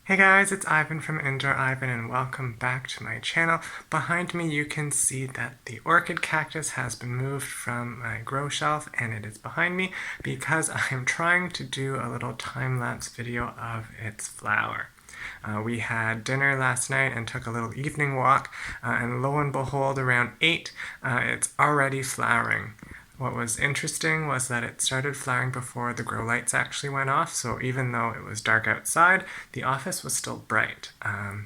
Hey guys, it's Ivan from Indoor Ivan and welcome back to my channel. Behind me you can see that the orchid cactus has been moved from my grow shelf and it is behind me because I am trying to do a little time-lapse video of its flower. We had dinner last night and took a little evening walk and lo and behold around 8 it's already flowering. What was interesting was that it started flowering before the grow lights actually went off, so even though it was dark outside, the office was still bright.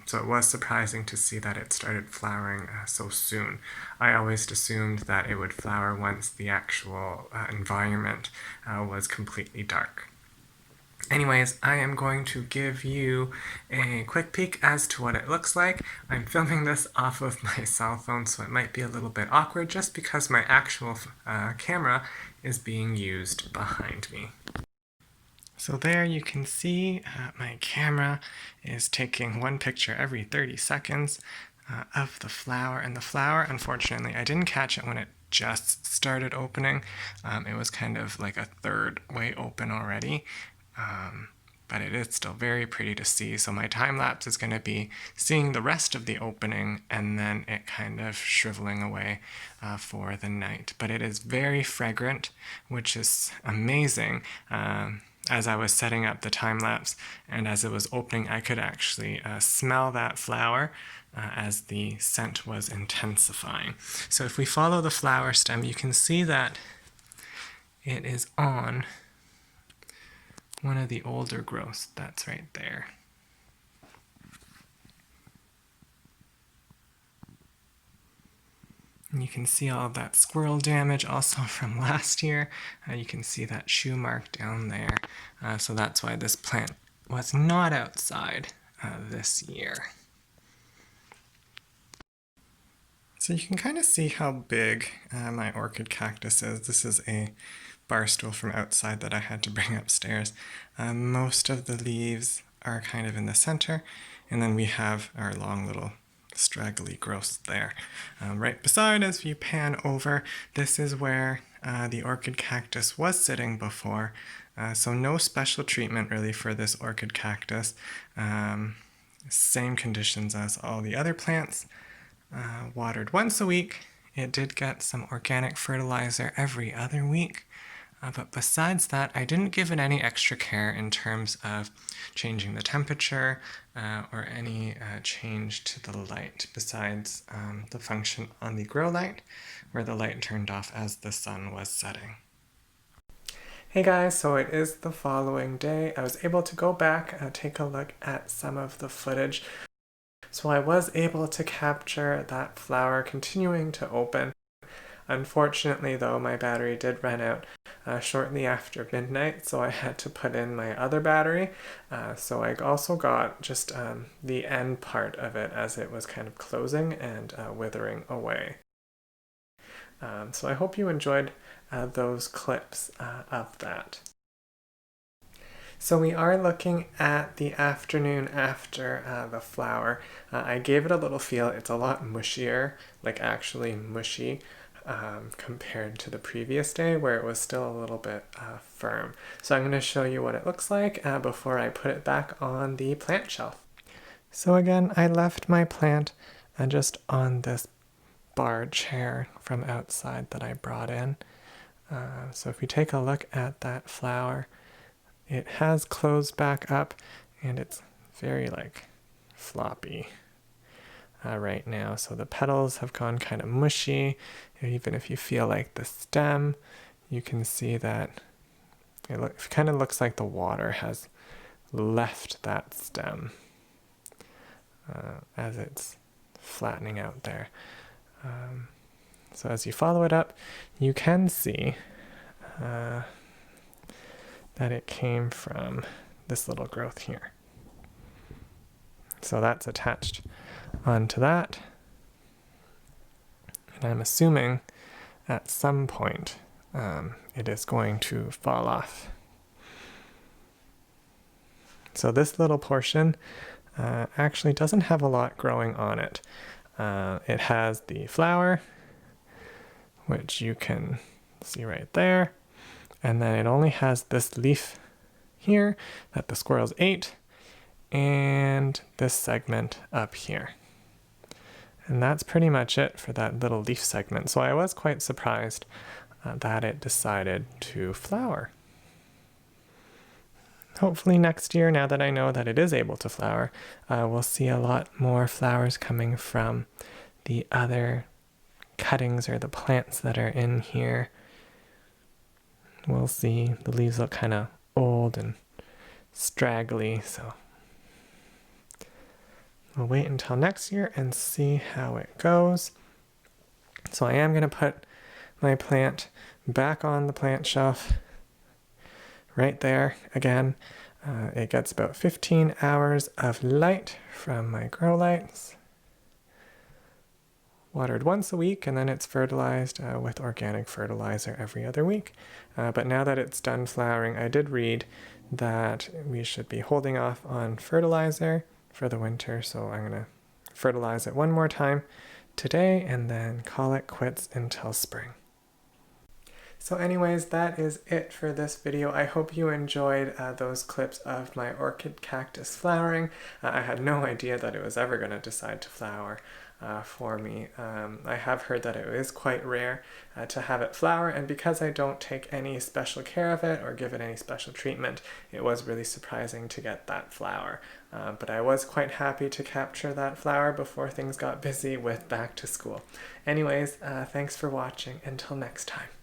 So it was surprising to see that it started flowering so soon. I always assumed that it would flower once the actual environment was completely dark. Anyways, I am going to give you a quick peek as to what it looks like. I'm filming this off of my cell phone, so it might be a little bit awkward just because my actual camera is being used behind me. So there you can see my camera is taking one picture every 30 seconds of the flower. And the flower, unfortunately, I didn't catch it when it just started opening. It was kind of like a third way open already. But it is still very pretty to see. So my time lapse is going to be seeing the rest of the opening and then it kind of shriveling away for the night. But it is very fragrant, which is amazing. As I was setting up the time lapse and as it was opening, I could actually smell that flower as the scent was intensifying. So if we follow the flower stem, you can see that it is on one of the older growths. That's right there. And you can see all of that squirrel damage also from last year. You can see that shoe mark down there. So that's why this plant was not outside this year. So you can kind of see how big my orchid cactus is. This is a bar stool from outside that I had to bring upstairs. Most of the leaves are kind of in the center, and then we have our long little straggly growths there. Right beside, as you pan over, this is where the orchid cactus was sitting before. So no special treatment really for this orchid cactus. Same conditions as all the other plants. Watered once a week. It did get some organic fertilizer every other week. But besides that, I didn't give it any extra care in terms of changing the temperature or any change to the light besides the function on the grow light where the light turned off as the sun was setting. Hey guys, so it is the following day. I was able to go back and take a look at some of the footage. So I was able to capture that flower continuing to open. Unfortunately though, my battery did run out shortly after midnight, so I had to put in my other battery. So I also got just the end part of it as it was kind of closing and withering away. So I hope you enjoyed those clips of that. So we are looking at the afternoon after the flower. I gave it a little feel. It's a lot mushier, like actually mushy, compared to the previous day where it was still a little bit firm. So I'm going to show you what it looks like before I put it back on the plant shelf. So again, I left my plant just on this bar chair from outside that I brought in. So if we take a look at that flower, it has closed back up and it's very like floppy right now. So the petals have gone kind of mushy. Even if you feel like the stem, you can see that it kind of looks like the water has left that stem as it's flattening out there. So as you follow it up, you can see that it came from this little growth here. So that's attached onto that. And I'm assuming at some point it is going to fall off. So this little portion actually doesn't have a lot growing on it. It has the flower, which you can see right there. And then it only has this leaf here that the squirrels ate. And and this segment up here. And that's pretty much it for that little leaf segment. So I was quite surprised that it decided to flower. Hopefully next year, now that I know that it is able to flower, we'll see a lot more flowers coming from the other cuttings or the plants that are in here. We'll see. The leaves look kind of old and straggly, so we'll wait until next year and see how it goes. So I am going to put my plant back on the plant shelf right there again. It gets about 15 hours of light from my grow lights. Watered once a week, and then it's fertilized with organic fertilizer every other week. But now that it's done flowering, I did read that we should be holding off on fertilizer for the winter, so I'm going to fertilize it one more time today and then call it quits until spring. So anyways, that is it for this video. I hope you enjoyed those clips of my orchid cactus flowering. I had no idea that it was ever going to decide to flower for me. I have heard that it is quite rare to have it flower, and because I don't take any special care of it or give it any special treatment, it was really surprising to get that flower. But I was quite happy to capture that flower before things got busy with back to school. Anyways, thanks for watching. Until next time.